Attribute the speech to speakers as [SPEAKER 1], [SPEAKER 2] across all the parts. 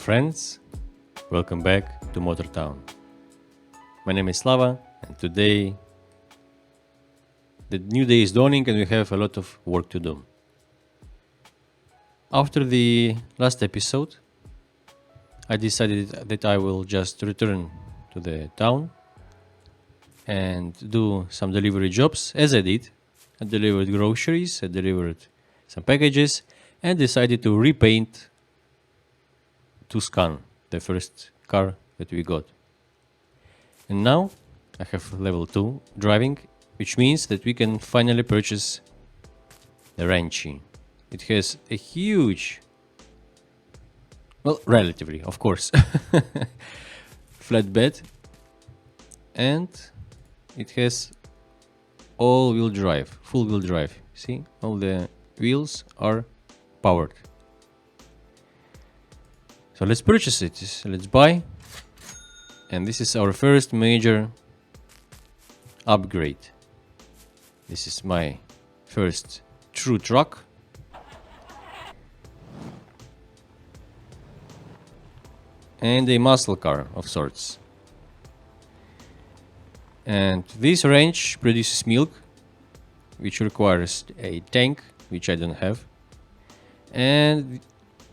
[SPEAKER 1] friends, welcome back to Motor Town. My name is Slava, and today the new day is dawning and we have a lot of work to do. After the last episode, I decided that I will just return to the town and do some delivery jobs, as I did. I delivered groceries, I delivered some packages, and decided to repaint Tuscan, the first car that we got. And now I have level 2 driving, which means that we can finally purchase the Ranchi. It has a huge, well, relatively, of course, flatbed, and it has all-wheel drive, full-wheel drive. See, all the wheels are powered. So let's purchase it, let's buy. And this is our first major upgrade. This is my first true truck. And a muscle car of sorts. And this ranch produces milk, which requires a tank, which I don't have. And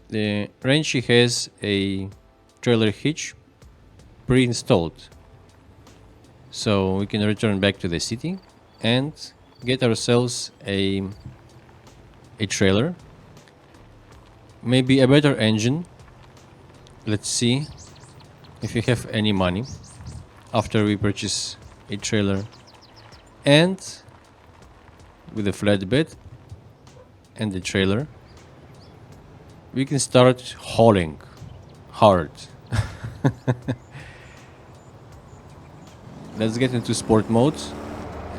[SPEAKER 1] the Ranchi has a trailer hitch pre-installed. So we can return back to the city and get ourselves a trailer. Maybe a better engine. Let's see if we have any money after we purchase a trailer. And with a flatbed and the trailer, we can start hauling hard. Let's get into sport mode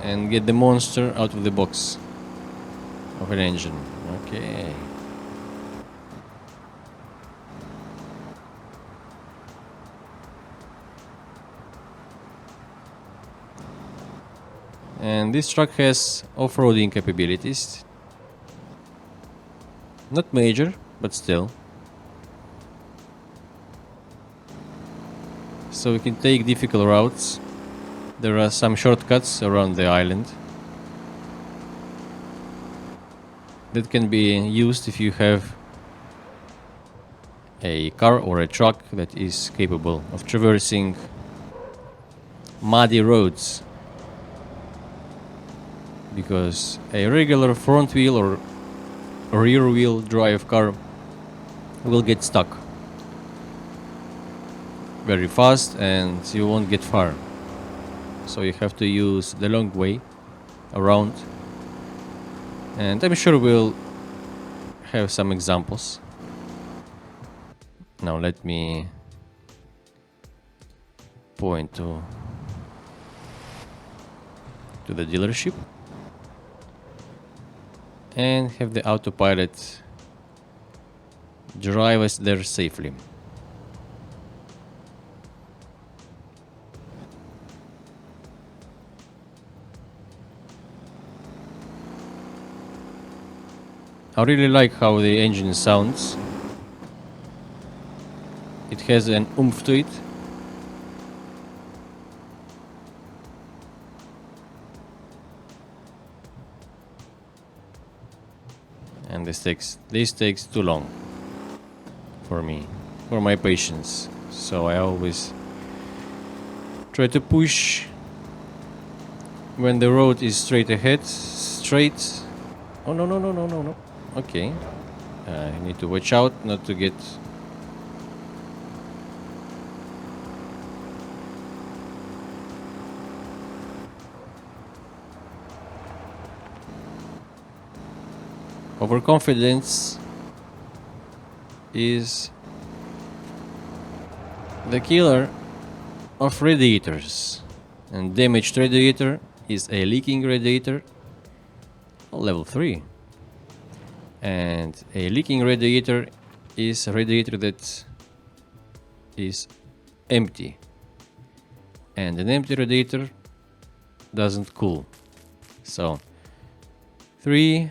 [SPEAKER 1] and get the monster out of the box of an engine. Okay. And this truck has off-roading capabilities. Not major, but still. So we can take difficult routes. There are some shortcuts around the island that can be used if you have a car or a truck that is capable of traversing muddy roads. Because a regular front wheel or rear wheel drive car will get stuck very fast and you won't get far. So you have to use the long way around. And I'm sure we'll have some examples. Now let me point to the dealership and have the autopilot drive us there safely. I really like how the engine sounds. It has an oomph to it. And this takes too long for me, for my patience. So I always try to push when the road is straight ahead, straight. Oh no. Okay, I need to watch out not to get overconfidence is the killer of radiators, and damaged radiator is a leaking radiator level 3. And a leaking radiator is a radiator that is empty. And an empty radiator doesn't cool. So 3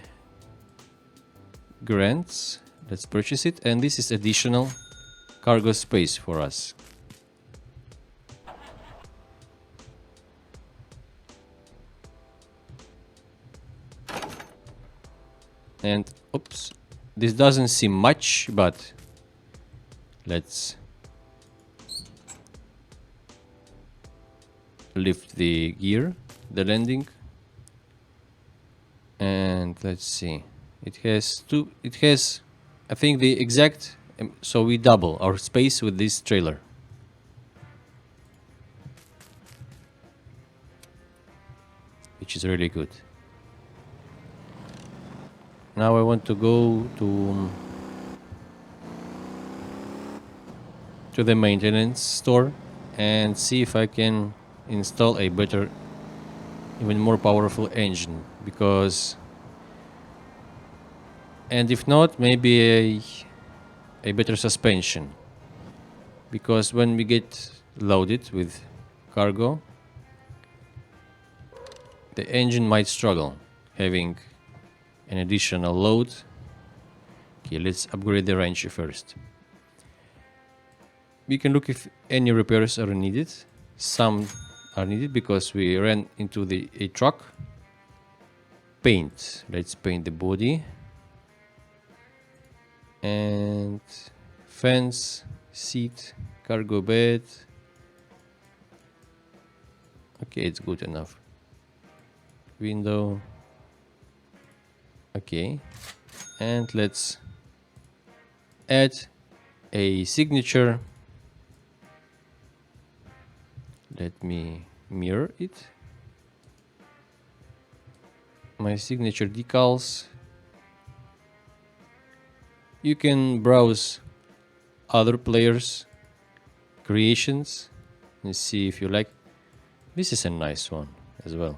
[SPEAKER 1] grants. Let's purchase it. And this is additional cargo space for us. And oops, this doesn't seem much, but let's lift the gear, the landing, and let's see. It has, I think, the exact, so we double our space with this trailer. Which is really good. Now I want to go to the maintenance store and see if I can install a better, even more powerful engine, because, and if not, maybe a better suspension, because when we get loaded with cargo, the engine might struggle having an additional load. Okay, let's upgrade the wrench first. We can look if any repairs are needed. Some are needed because we ran into a truck. Paint. Let's paint the body. And fence, seat, cargo bed. Okay, it's good enough. Window. Okay. And let's add a signature. Let me mirror it. My signature decals. You can browse other players' creations and see if you like. This is a nice one as well.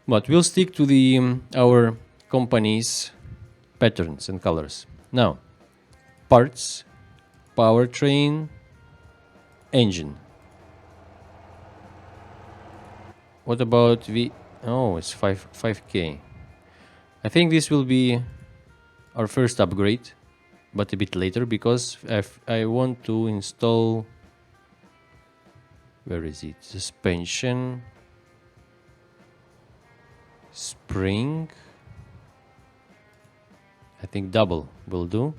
[SPEAKER 1] But we'll stick to the our company's patterns and colors. Now, parts, powertrain, engine. What about the... Oh, it's 5K. I think this will be our first upgrade, but a bit later, because I want to install... Where is it? Suspension. Spring. I think double will do.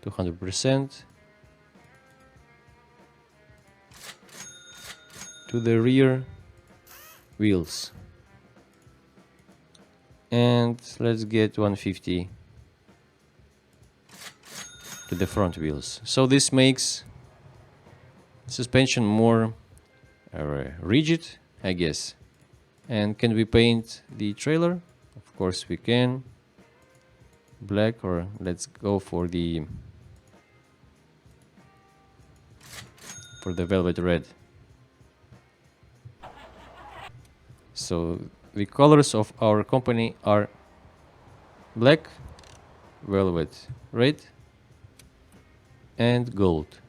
[SPEAKER 1] 200%. To the rear wheels. And let's get 150 to the front wheels. So this makes suspension more rigid, I guess. And can we paint the trailer? Of course we can. Black, or let's go for the velvet red. So the colors of our company are black, velvet red, and gold.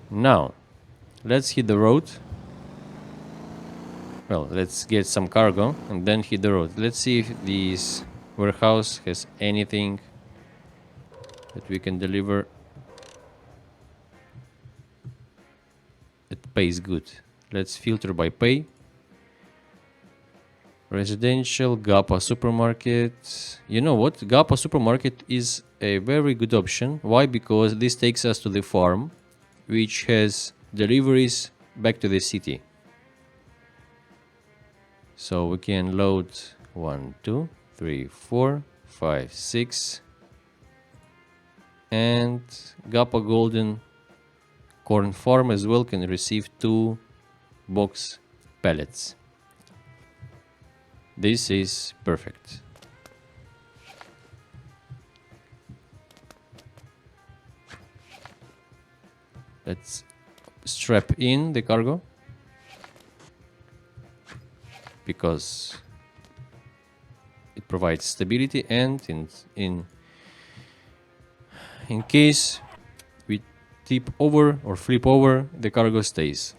[SPEAKER 1] Now let's hit the road. Well, let's get some cargo and then hit the road. Let's see if this warehouse has anything that we can deliver. It pays good. Let's filter by pay. Residential, Gapa supermarket. You know what? Gapa supermarket is a very good option. Why? Because this takes us to the farm, which has deliveries back to the city. So we can load 1, 2, 3, 4, 5, 6. And Gapa Golden Corn Farm as well can receive 2 box pallets. This is perfect. Let's strap in the cargo, because it provides stability, and in case we tip over or flip over, the cargo stays.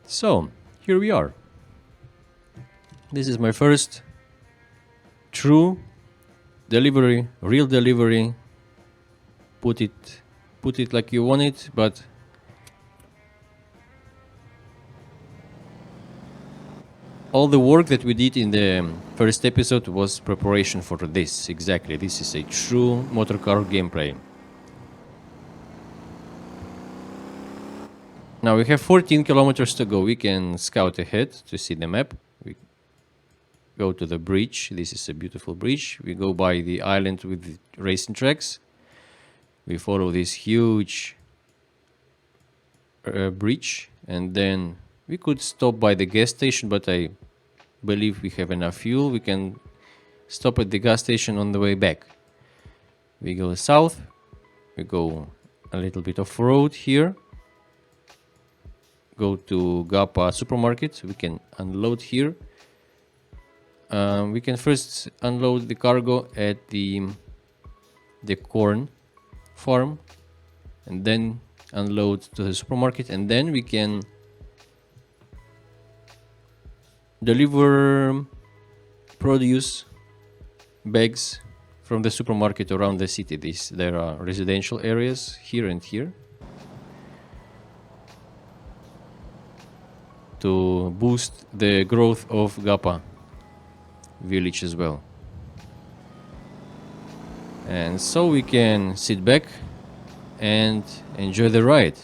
[SPEAKER 1] So here we are. This is my first true delivery, real delivery. Put it like you want it, but all the work that we did in the first episode was preparation for this. Exactly, this is a true motor car gameplay. Now we have 14 kilometers to go. We can scout ahead to see the map. We go to the bridge. This is a beautiful bridge. We go by the island with the racing tracks. We follow this huge bridge, and then we could stop by the gas station, but I believe we have enough fuel. We can stop at the gas station on the way back. We go south. We go a little bit off road here. Go to Gapa supermarket. We can unload here. We can first unload the cargo at the corn farm, and then unload to the supermarket, and then we can deliver produce bags from the supermarket around the city. There are residential areas here and here to boost the growth of Gapa village as well. And so we can sit back and enjoy the ride.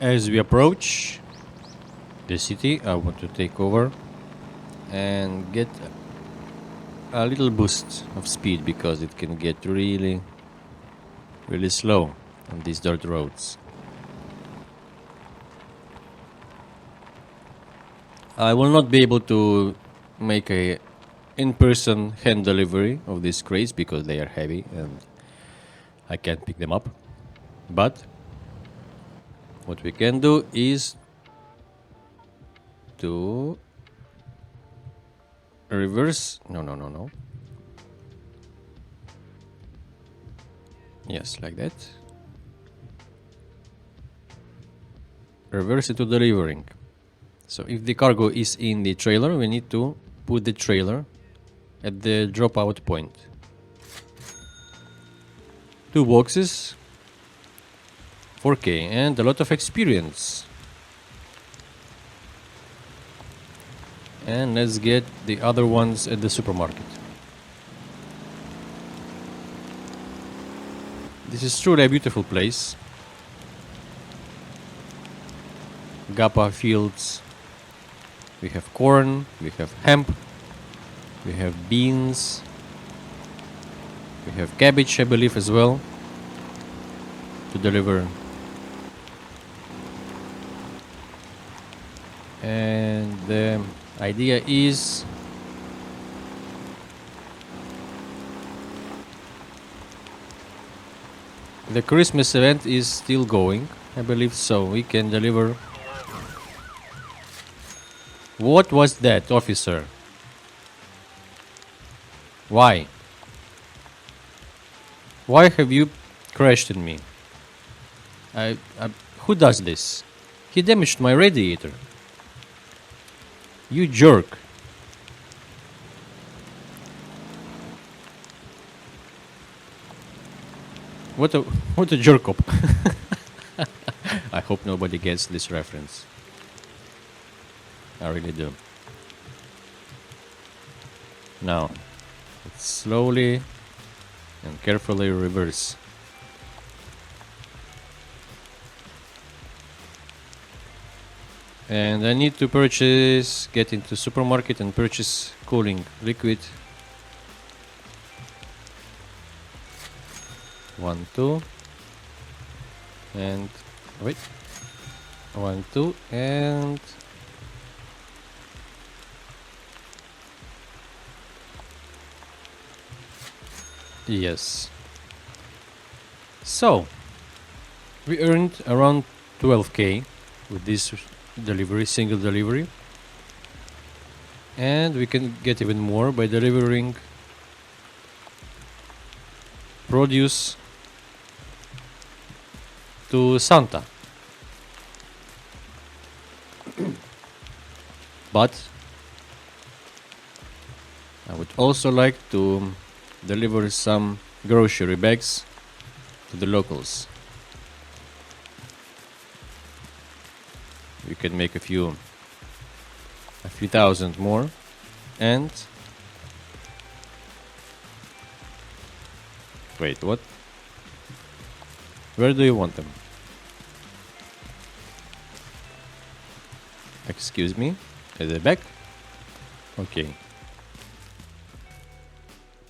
[SPEAKER 1] As we approach the city, I want to take over and get a little boost of speed, because it can get really slow on these dirt roads. I will not be able to make a in-person hand delivery of these crates because they are heavy and I can't pick them up. But what we can do is to reverse. No. Yes, like that. Reverse it to delivering. So if the cargo is in the trailer, we need to put the trailer at the dropout point. 2 boxes, 4K, and a lot of experience. And let's get the other ones at the supermarket. This is truly a beautiful place. Gapa fields. We have corn, we have hemp, we have beans, we have cabbage, I believe, as well, to deliver. And the idea is the Christmas event is still going. I believe so. We can deliver. What was that, officer? Why? Why have you crashed in me? Who does this? He damaged my radiator. You jerk. What a what a jerk up. I hope nobody gets this reference. I really do. Now, let's slowly and carefully reverse. And I need to get into supermarket and purchase cooling liquid. 1, 2. And wait. 1, 2 and yes. So we earned around 12k with this delivery, single delivery, and we can get even more by delivering produce to Santa. But I would also like to deliver some grocery bags to the locals. We can make a few thousand more, and wait, what? Where do you want them? Excuse me, at the back? Okay.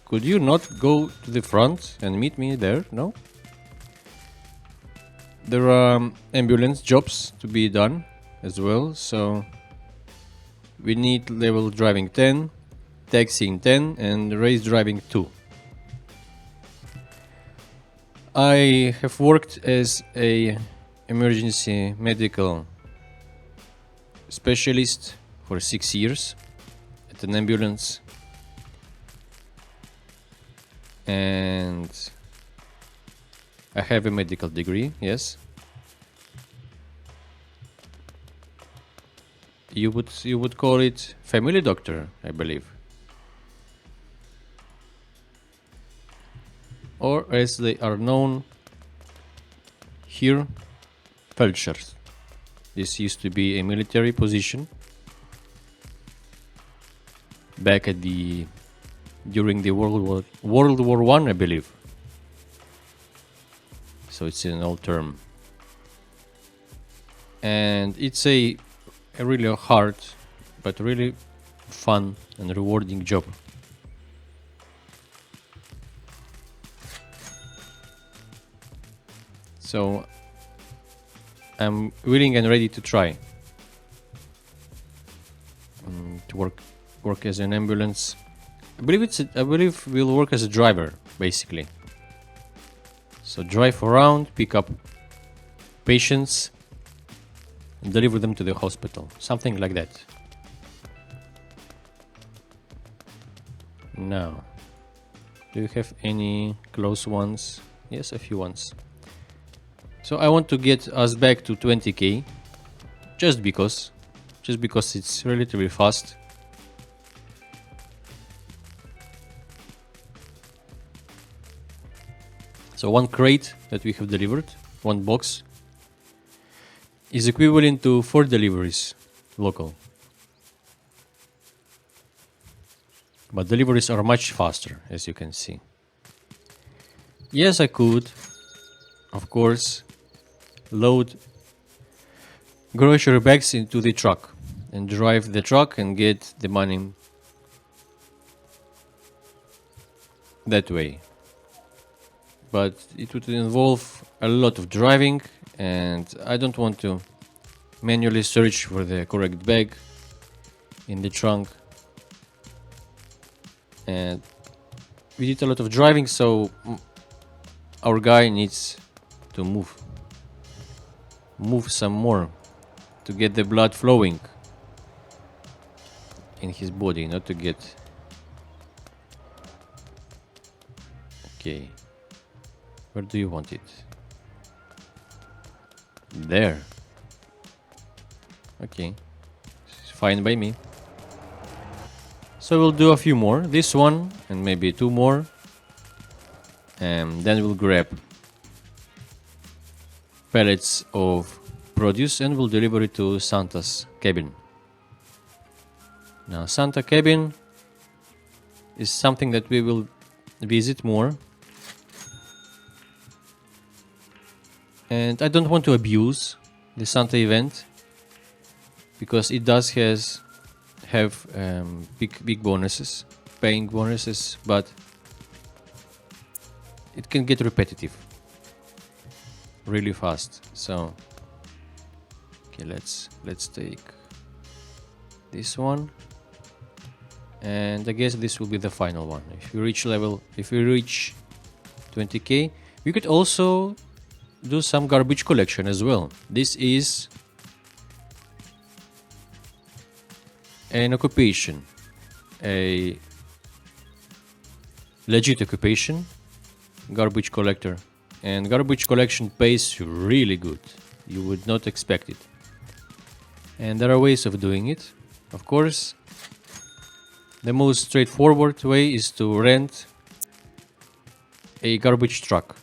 [SPEAKER 1] Could you not go to the front and meet me there? No? There are ambulance jobs to be done as well, so we need level driving 10, taxiing 10, and race driving 2. I have worked as a emergency medical specialist for 6 years at an ambulance, and I have a medical degree, yes. You would call it family doctor, I believe. Or as they are known here, Feldscher. This used to be a military position back at during the World War I, I believe. So it's an old term. And it's a really hard but really fun and rewarding job. So I'm willing and ready to try to work as an ambulance. I believe we'll work as a driver, basically. So drive around, pick up patients, and deliver them to the hospital. Something like that. Now, do you have any close ones? Yes, a few ones. So I want to get us back to 20k, just because it's relatively fast. So one crate that we have delivered, one box, is equivalent to 4 deliveries local. But deliveries are much faster, as you can see. Yes, I could, of course, load grocery bags into the truck and drive the truck and get the money that way. But it would involve a lot of driving, and I don't want to manually search for the correct bag in the trunk. And we did a lot of driving, so our guy needs to move some more to get the blood flowing in his body, not to get... Okay, where do you want it? There. Okay, fine by me. So we'll do a few more, this one and maybe 2 more, and then we'll grab pellets of produce and we'll deliver it to Santa's cabin. Now Santa cabin is something that we will visit more, and I don't want to abuse the Santa event because it does have big bonuses, paying bonuses, but it can get repetitive really fast. So okay, let's take this one, and I guess this will be the final one. If we reach 20k, we could also do some garbage collection as well. This is an occupation, a legit occupation, garbage collector, and garbage collection pays really good. You would not expect it, and there are ways of doing it. Of course, the most straightforward way is to rent a garbage truck.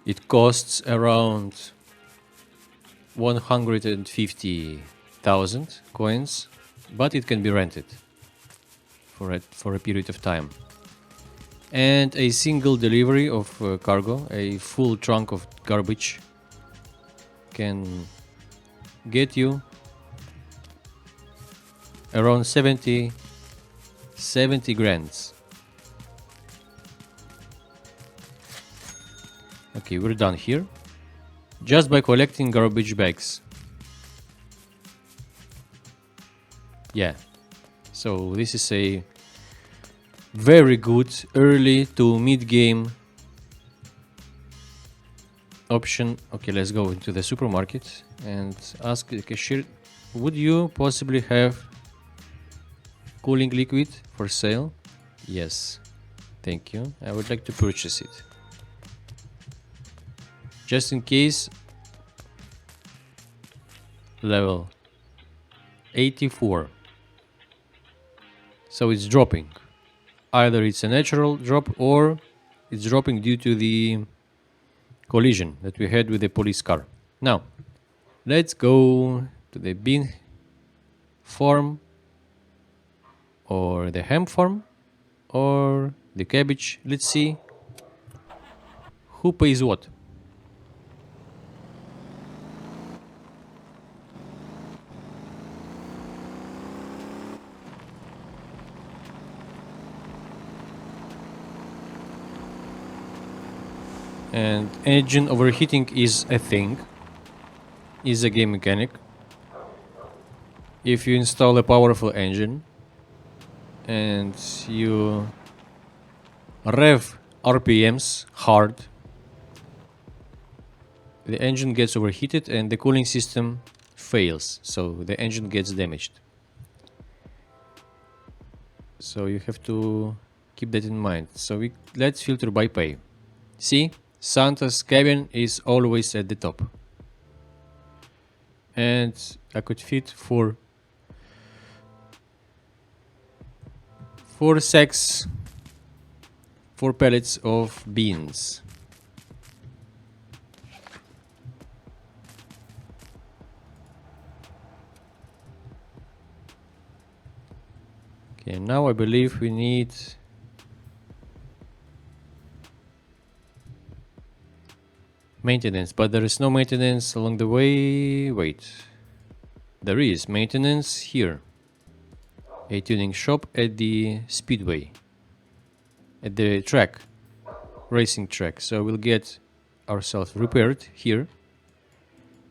[SPEAKER 1] It costs around 150,000 coins, but it can be rented for a period of time. And a single delivery of cargo, a full trunk of garbage, can get you around 70 grand. Okay, we're done here just by collecting garbage bags. Yeah, so this is a very good early to mid game option. Okay, let's go into the supermarket and ask the cashier, would you possibly have cooling liquid for sale? Yes, thank you, I would like to purchase it. Just in case. Level 84. So it's dropping. Either it's a natural drop or it's dropping due to the collision that we had with the police car. Now, let's go to the bean farm or the ham farm or the cabbage. Let's see who pays what. And engine overheating is a thing, is a game mechanic. If you install a powerful engine and you rev RPMs hard, the engine gets overheated and the cooling system fails, so the engine gets damaged. So you have to keep that in mind. So let's filter by pay. See? Santa's cabin is always at the top. And I could fit 4 sacks, 4 pallets of beans. Okay, now I believe we need maintenance, but there is no maintenance along the way. Wait, there is maintenance here. A tuning shop at the speedway, at the track, racing track. So we'll get ourselves repaired here,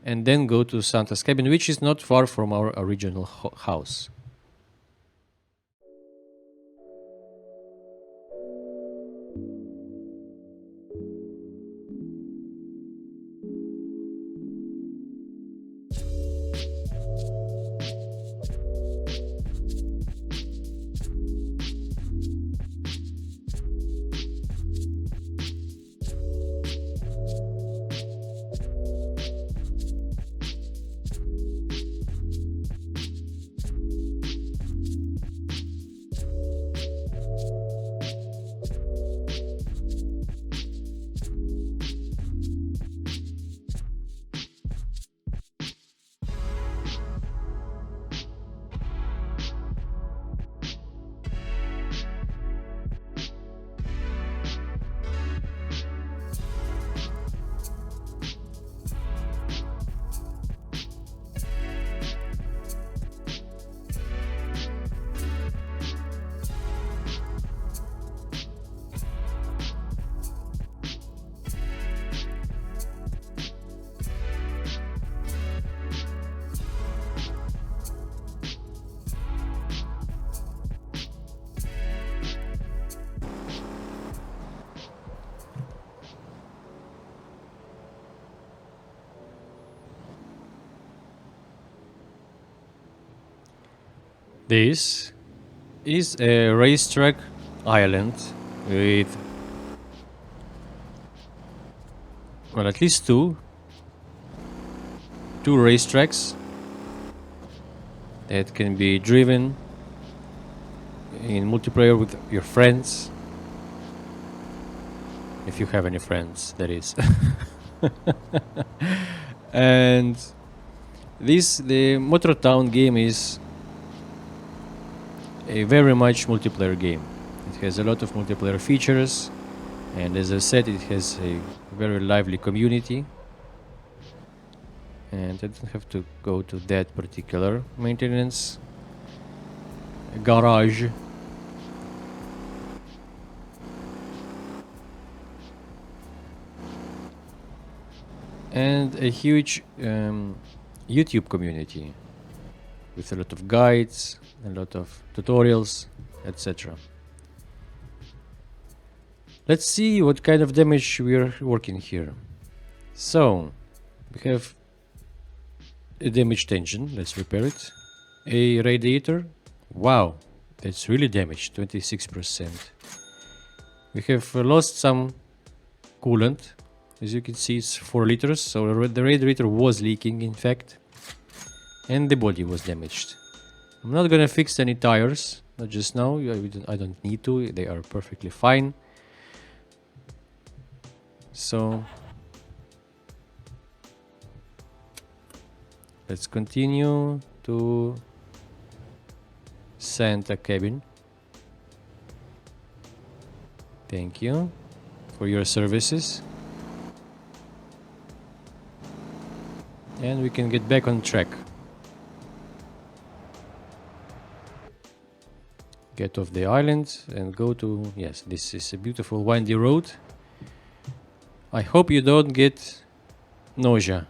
[SPEAKER 1] and then go to Santa's cabin, which is not far from our original house. This is a racetrack island with, well, at least two racetracks that can be driven in multiplayer with your friends, if you have any friends, that is. And the Motor Town game is a very much multiplayer game. It has a lot of multiplayer features, and as I said, it has a very lively community. And I don't have to go to that particular maintenance garage. And a huge YouTube community with a lot of guides, a lot of tutorials, etc. Let's see what kind of damage we are working here. So we have a damaged engine. Let's repair it. A radiator. Wow, that's really damaged, 26%. We have lost some coolant. As you can see, it's 4 liters, so the radiator was leaking, in fact, and the body was damaged. I'm not gonna fix any tires, not just now. I don't need to, they are perfectly fine. So let's continue to Santa cabin. Thank you for your services. And we can get back on track. Get off the island and go to... Yes, this is a beautiful windy road. I hope you don't get nausea.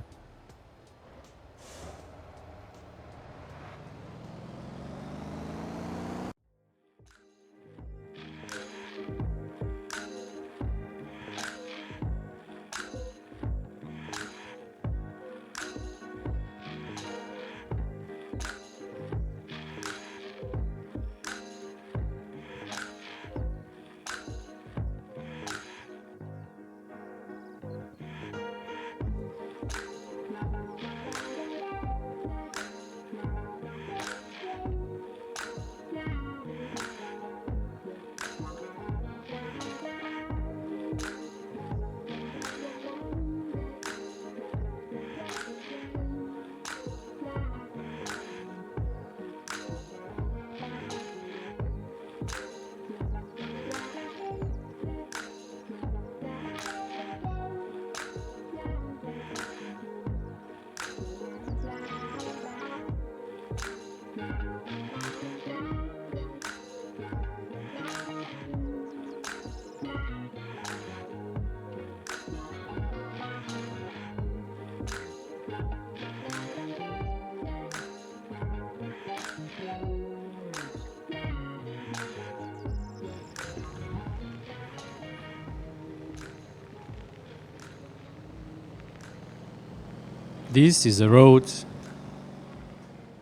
[SPEAKER 1] This is a road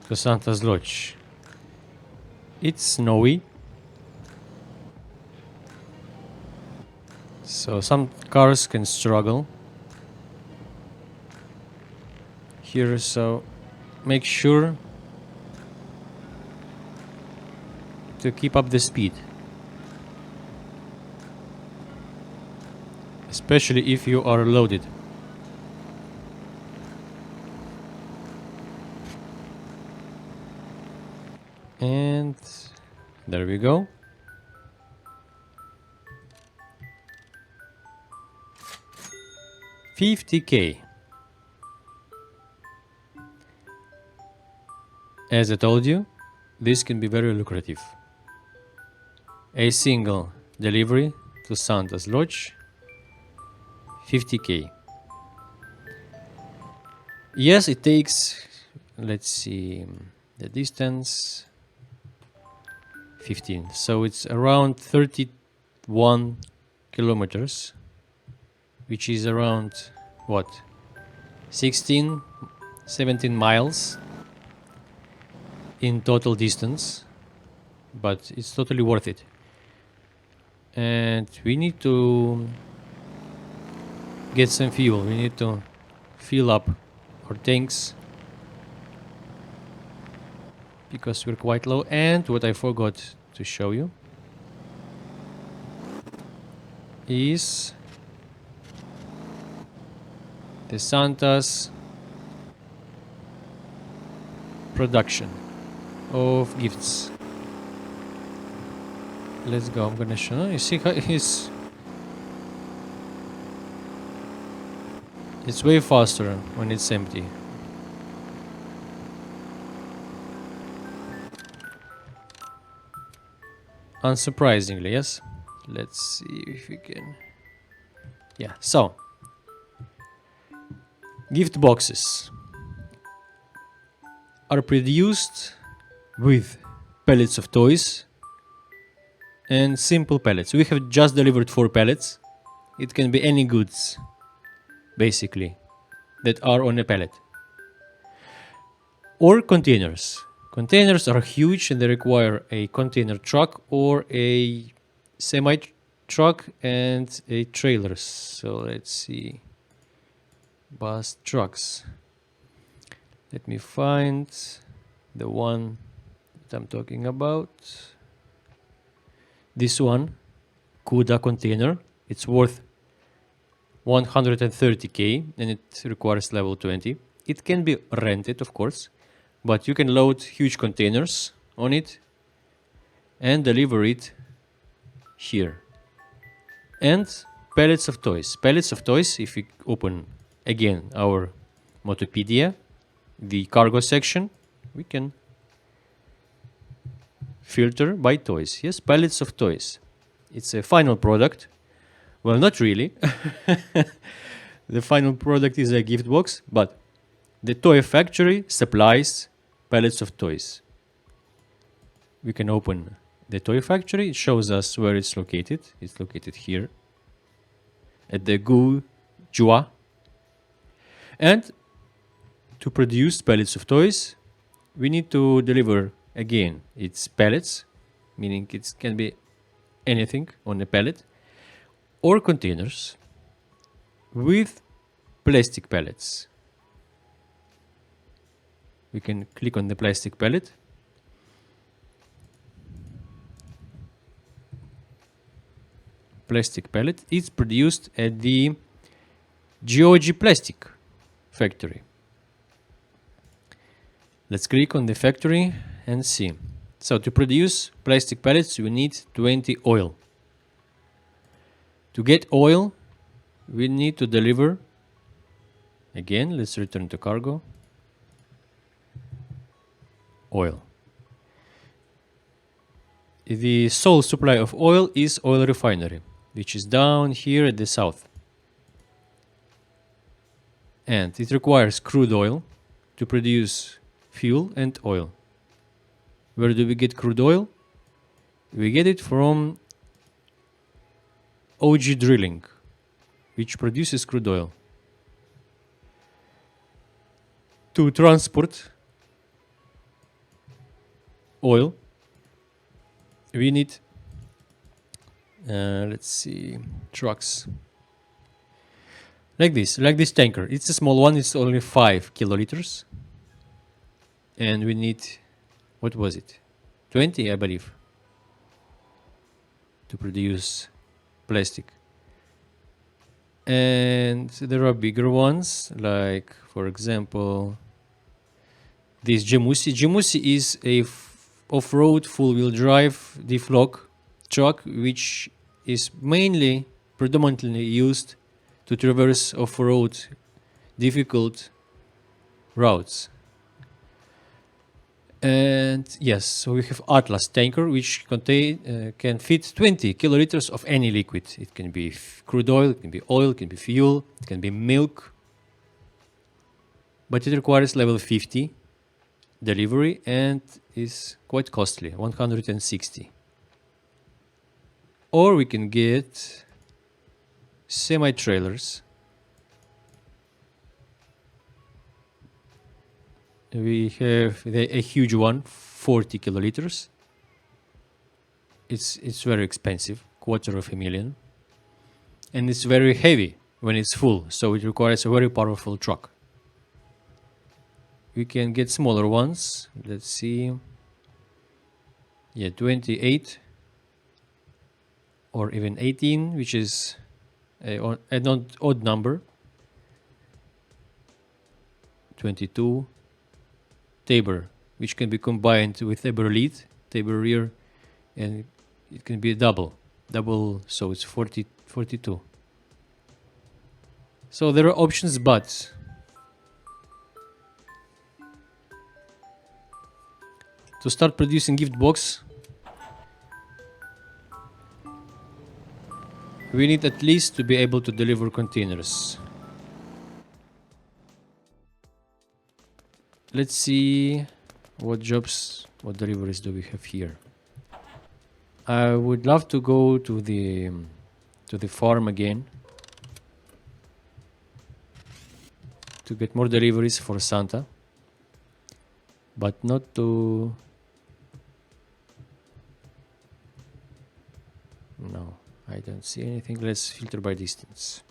[SPEAKER 1] to Santa's Lodge. It's snowy, so some cars can struggle here, so make sure to keep up the speed, especially if you are loaded. And there we go. $50K. As I told you, this can be very lucrative. A single delivery to Santa's Lodge, $50K. Yes, it takes, let's see, the distance, 15. So it's around 31 kilometers, which is around, what, 16, 17 miles in total distance, but it's totally worth it. And we need to get some fuel. We need to fill up our tanks because we're quite low. And what I forgot to show you is the Santa's production of gifts. Let's go. I'm gonna show you. See how it's way faster when it's empty. Unsurprisingly, yes. Let's see if we can. Yeah, so gift boxes are produced with pellets of toys and simple pellets. We have just delivered 4 pellets. It can be any goods, basically, that are on a pallet. Or containers. Containers are huge and they require a container truck or a semi truck and a trailer. So let's see. Bus trucks. Let me find the one that I'm talking about. This one, CUDA container. It's worth 130K and it requires level 20. It can be rented, of course, but you can load huge containers on it and deliver it here. And pallets of toys. Pallets of toys, if we open again our Motopedia, the cargo section, we can filter by toys. Yes, pallets of toys. It's a final product. Well, not really. The final product is a gift box, but the toy factory supplies pallets of toys. We can open the toy factory. It shows us where it's located. It's located here at the Gujua. And to produce pallets of toys, we need to deliver again its pallets, meaning it can be anything on a pallet, or containers with plastic pallets. We can click on the plastic pallet. Plastic pallet is produced at the GOG Plastic factory. Let's click on the factory and see. So to produce plastic pallets, we need 20 oil. To get oil, we need to deliver. Again, let's return to cargo. Oil. The sole supply of oil is Oil Refinery, which is down here at the south. And it requires crude oil to produce fuel and oil. Where do we get crude oil? We get it from OG Drilling, which produces crude oil. to transport oil, we need, let's see, trucks. Like this tanker. It's a small one, it's only 5 kiloliters. And we need, what was it? 20, I believe, to produce plastic. And there are bigger ones, like, for example, this Gemusi. Gemusi is a off-road full-wheel drive diff-lock truck, which is mainly, predominantly used to traverse off-road difficult routes. And yes, so we have Atlas tanker, which can fit 20 kiloliters of any liquid. It can be crude oil, it can be oil, it can be fuel, it can be milk. But it requires level 50 delivery and is quite costly, 160. Or we can get semi-trailers. We have a huge one, 40 kiloliters. It's very expensive, $250,000. And it's very heavy when it's full, so it requires a very powerful truck. We can get smaller ones. Let's see. Yeah, 28 or even 18, which is an odd number. 22. Tabor, which can be combined with Tabor lead, Tabor rear, and it can be a double, so it's 42. So there are options, but to start producing gift box, we need at least to be able to deliver containers. Let's see what jobs, what deliveries do we have here. I would love to go to the farm again to get more deliveries for Santa, but not to. No, I don't see anything. Let's filter by distance.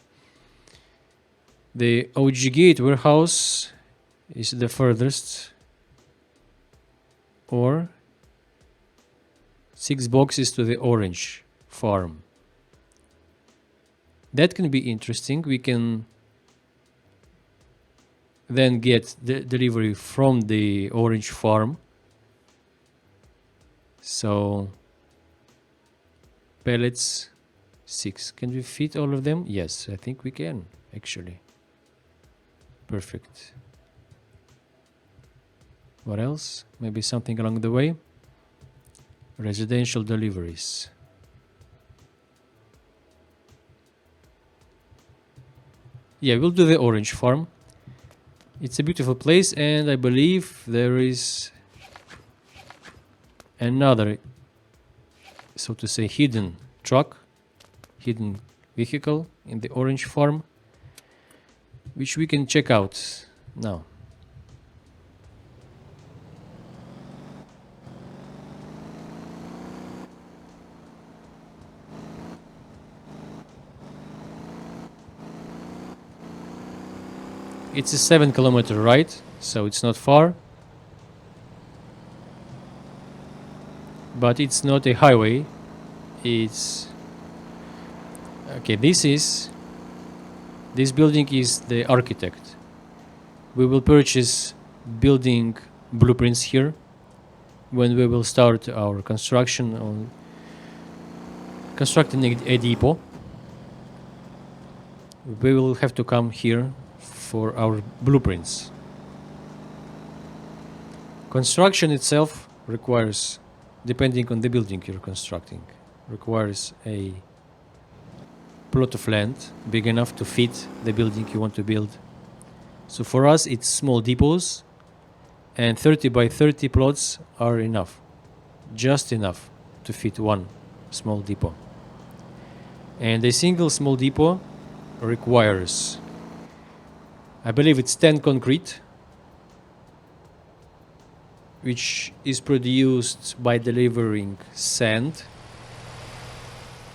[SPEAKER 1] The OG Gate warehouse is the furthest, or 6 boxes to the orange farm. That can be interesting. We can then get the delivery from the orange farm. So pellets 6. Can we fit all of them? Yes, I think we can actually. Perfect. What else? Maybe something along the way. Residential deliveries. Yeah, we'll do the orange farm. It's a beautiful place, and I believe there is another, so to say, hidden truck, hidden vehicle in the orange farm, which we can check out now. It's a 7-kilometer ride, so it's not far. But it's not a highway. It's... Okay, this building is the architect. We will purchase building blueprints here when we will start our construction on constructing a depot. We will have to come here for our blueprints. Construction itself requires, depending on the building you're constructing, requires a plot of land big enough to fit the building you want to build. So for us it's small depots, and 30 by 30 plots are enough, just enough to fit one small depot. And a single small depot requires, I believe it's 10 concrete which is produced by delivering sand,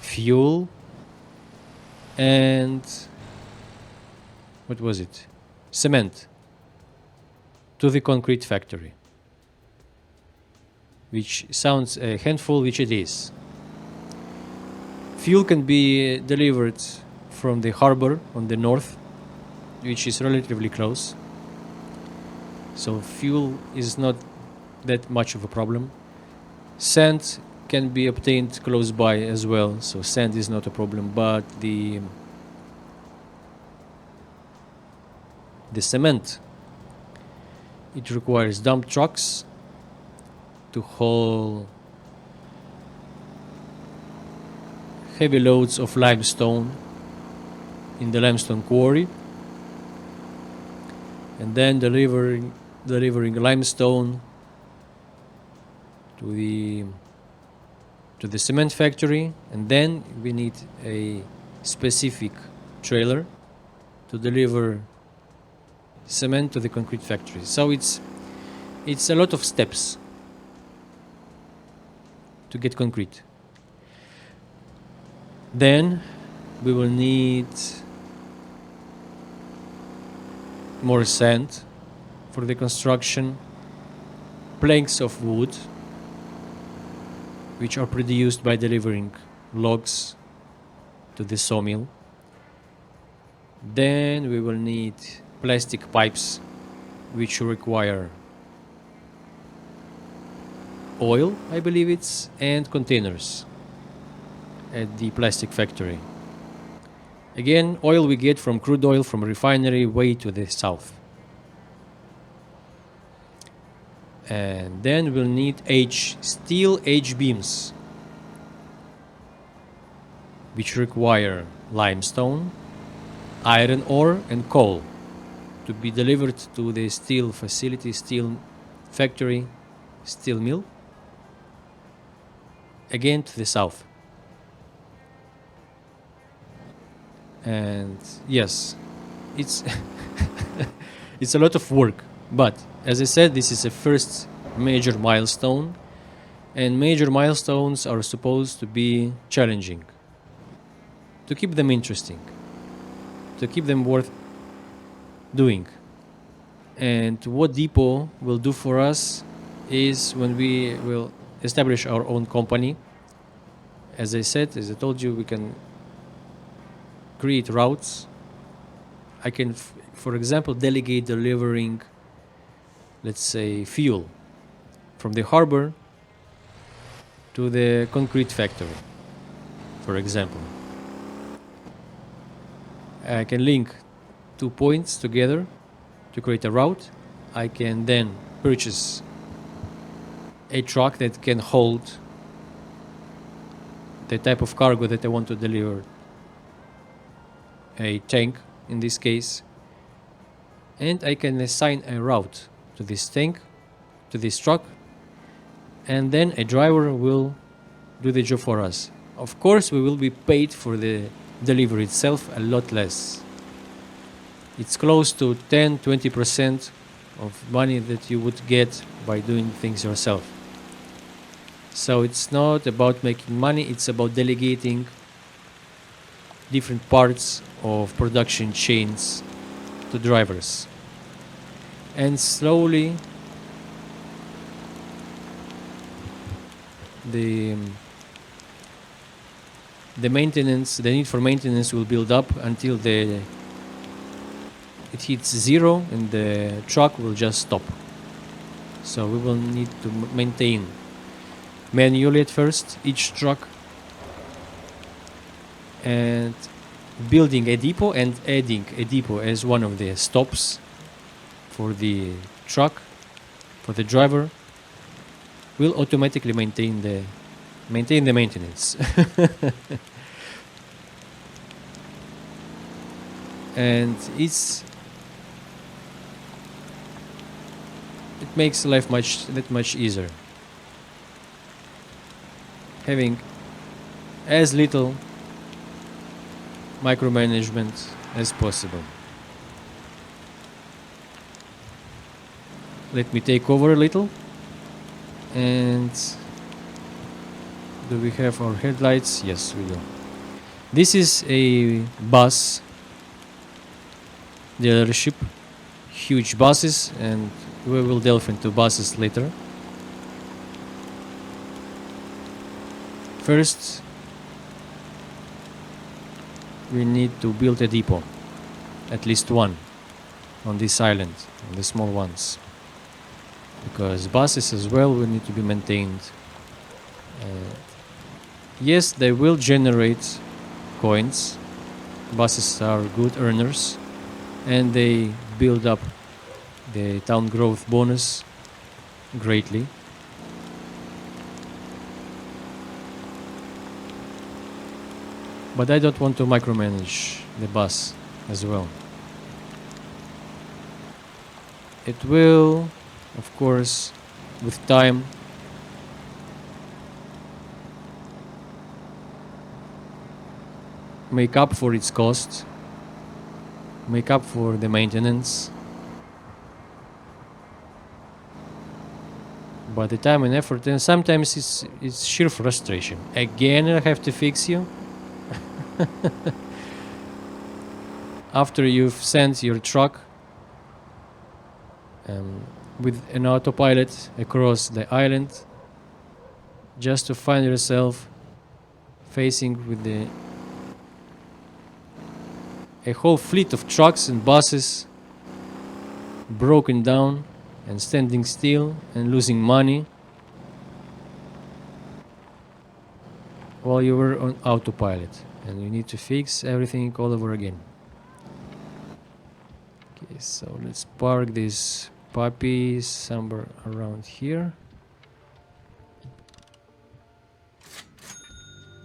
[SPEAKER 1] fuel, and what was it? Cement to the concrete factory. Which sounds a handful, which it is. Fuel can be delivered from the harbor on the north, which is relatively close. So fuel is not that much of a problem. Sand can be obtained close by as well, so sand is not a problem, but the cement, it requires dump trucks to haul heavy loads of limestone in the limestone quarry, and then delivering limestone to the cement factory, and then we need a specific trailer to deliver cement to the concrete factory. So it's a lot of steps to get concrete. Then we will need more sand for the construction, planks of wood, which are produced by delivering logs to the sawmill. Then we will need plastic pipes, which require oil, I believe it's, and containers at the plastic factory. Again, oil we get from crude oil from a refinery way to the south. And then we'll need steel H-beams, which require limestone, iron ore, and coal to be delivered to the steel facility, steel factory, steel mill, again to the south. And yes, it's it's a lot of work, but as I said, this is a first major milestone, and major milestones are supposed to be challenging, to keep them interesting, to keep them worth doing. And what Depot will do for us is when we will establish our own company. As I told you, we can create routes. I can, for example, delegate delivering, let's say, fuel from the harbor to the concrete factory, for example. I can link 2 points together to create a route. I can then purchase a truck that can hold the type of cargo that I want to deliver, a tank in this case, and I can assign a route to this tank, to this truck, and then a driver will do the job for us. Of course, we will be paid for the delivery itself a lot less. It's close to 10-20% of money that you would get by doing things yourself. So it's not about making money, it's about delegating different parts of production chains to drivers. And slowly the maintenance, the need for maintenance will build up until it hits zero and the truck will just stop. So we will need to maintain manually at first each truck, and building a depot and adding a depot as one of the stops for the truck, for the driver, will automatically maintain the maintenance. And it makes life that much easier, having as little micromanagement as possible. Let me take over a little And do we have our headlights? Yes, we do. This is a bus dealership, huge buses, and we will delve into buses later. First, we need to build a depot, at least one, on this island, on the small ones, because buses as well will need to be maintained. Yes, they will generate coins. Buses are good earners, and they build up the town growth bonus greatly. But I don't want to micromanage the bus as well. It will, of course, with time, make up for its cost, make up for the maintenance. But the time and effort, and sometimes it's sheer frustration. Again, I have to fix you. After you've sent your truck with an autopilot across the island, just to find yourself facing with a whole fleet of trucks and buses broken down and standing still and losing money while you were on autopilot, and you need to fix everything all over again. Okay, so let's park this puppy somewhere around here.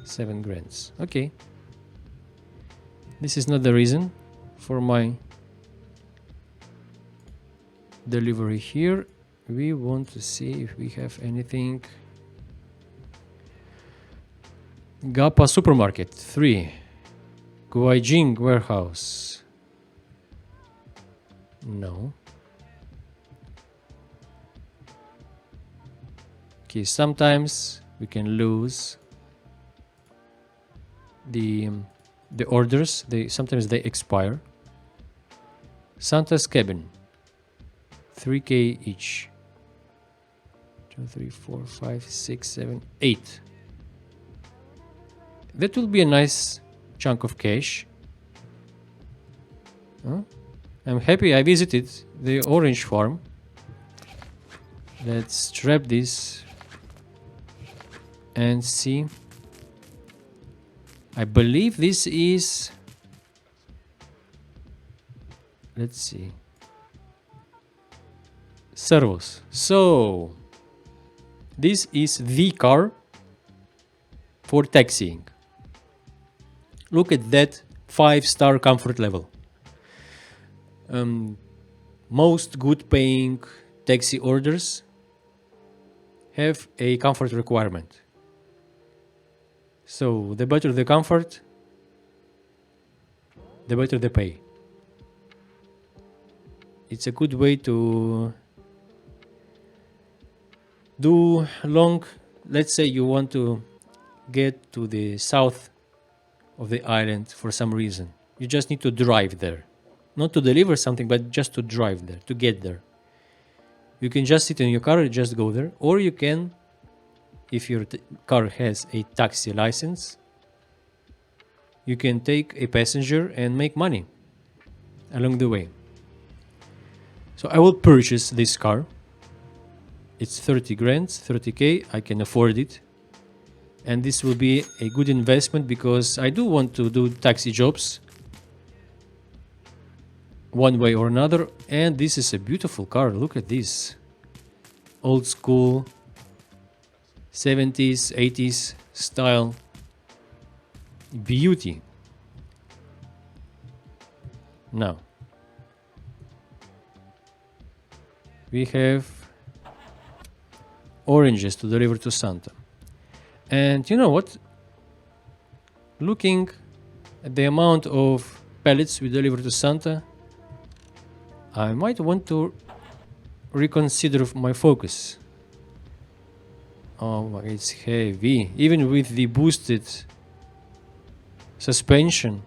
[SPEAKER 1] 7 grand. Okay. This is not the reason for my delivery here. We want to see if we have anything. Gapa Supermarket 3. Guaijing Warehouse. No. Okay, sometimes we can lose the orders. Sometimes they expire. Santa's Cabin, 3K each. 2, 3, 4, 5, 6, 7, 8. That will be a nice chunk of cash. I'm happy I visited the orange farm. Let's strap this and see. I believe this is, let's see, servos. So this is the car for taxiing. Look at that 5-star comfort level. Most good paying taxi orders have a comfort requirement. So the better the comfort, the better the pay. It's a good way to do long. Let's say you want to get to the south of the island for some reason. You just need to drive there. Not to deliver something, but just to drive there, to get there. You can just sit in your car and just go there. Or you can, if your car has a taxi license, you can take a passenger and make money along the way. So I will purchase this car. It's 30 grand, 30K. I can afford it. And this will be a good investment because I do want to do taxi jobs one way or another. And this is a beautiful car. Look at this. Old school 70s, 80s style beauty. Now, we have oranges to deliver to Santa. And you know what? Looking at the amount of pellets we deliver to Santa, I might want to reconsider my focus. Oh my, it's heavy. Even with the boosted suspension,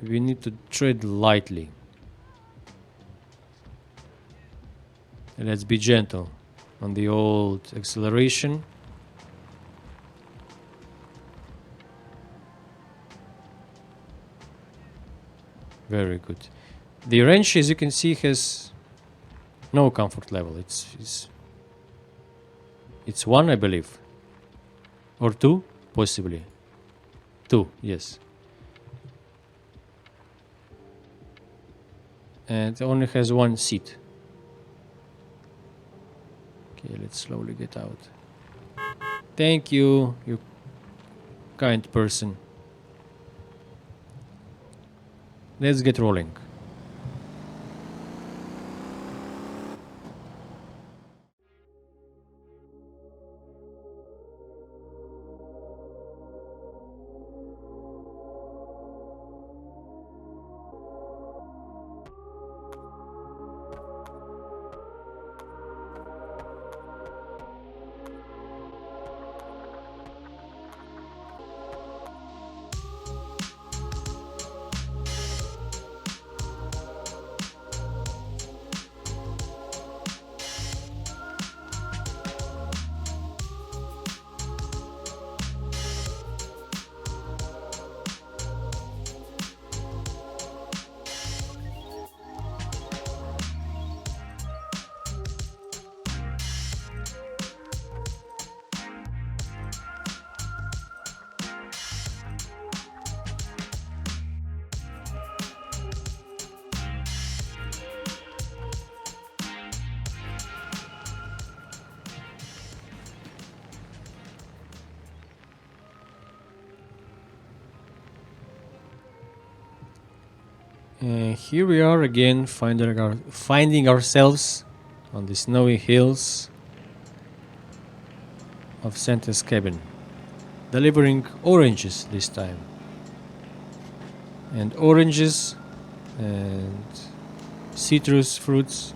[SPEAKER 1] we need to tread lightly. Let's be gentle on the old acceleration. Very good. The wrench, as you can see, has no comfort level. It's one, I believe, or two, possibly. Two, yes. And it only has one seat. Okay, let's slowly get out. Thank you, you kind person. Let's get rolling. Here we are again, finding ourselves on the snowy hills of Santa's cabin, delivering oranges this time. And oranges and citrus fruits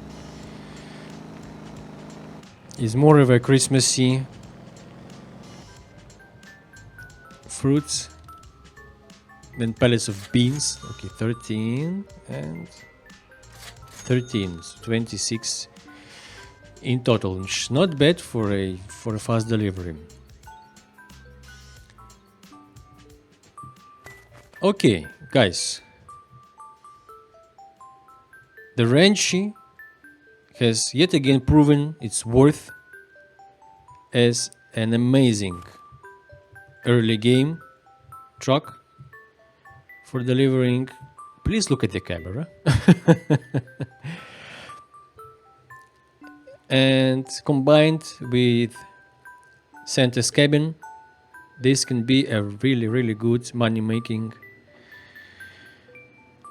[SPEAKER 1] is more of a Christmassy fruits than pallets of beans. Okay, 13 and 13, so 26 in total, which is not bad for a fast delivery. Okay, guys, the Renchi has yet again proven its worth as an amazing early game truck for delivering. Please look at the camera. And combined with Santa's cabin, this can be a really, really good money-making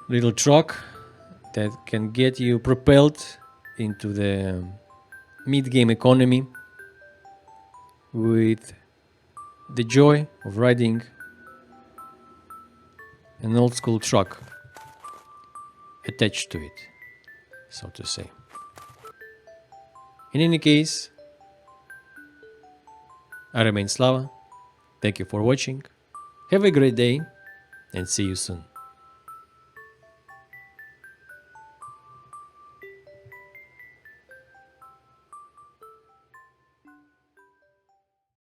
[SPEAKER 1] little truck that can get you propelled into the mid-game economy with the joy of riding an old school truck attached to it, so to say. In any case, I remain Slava. Thank you for watching. Have a great day and see you soon.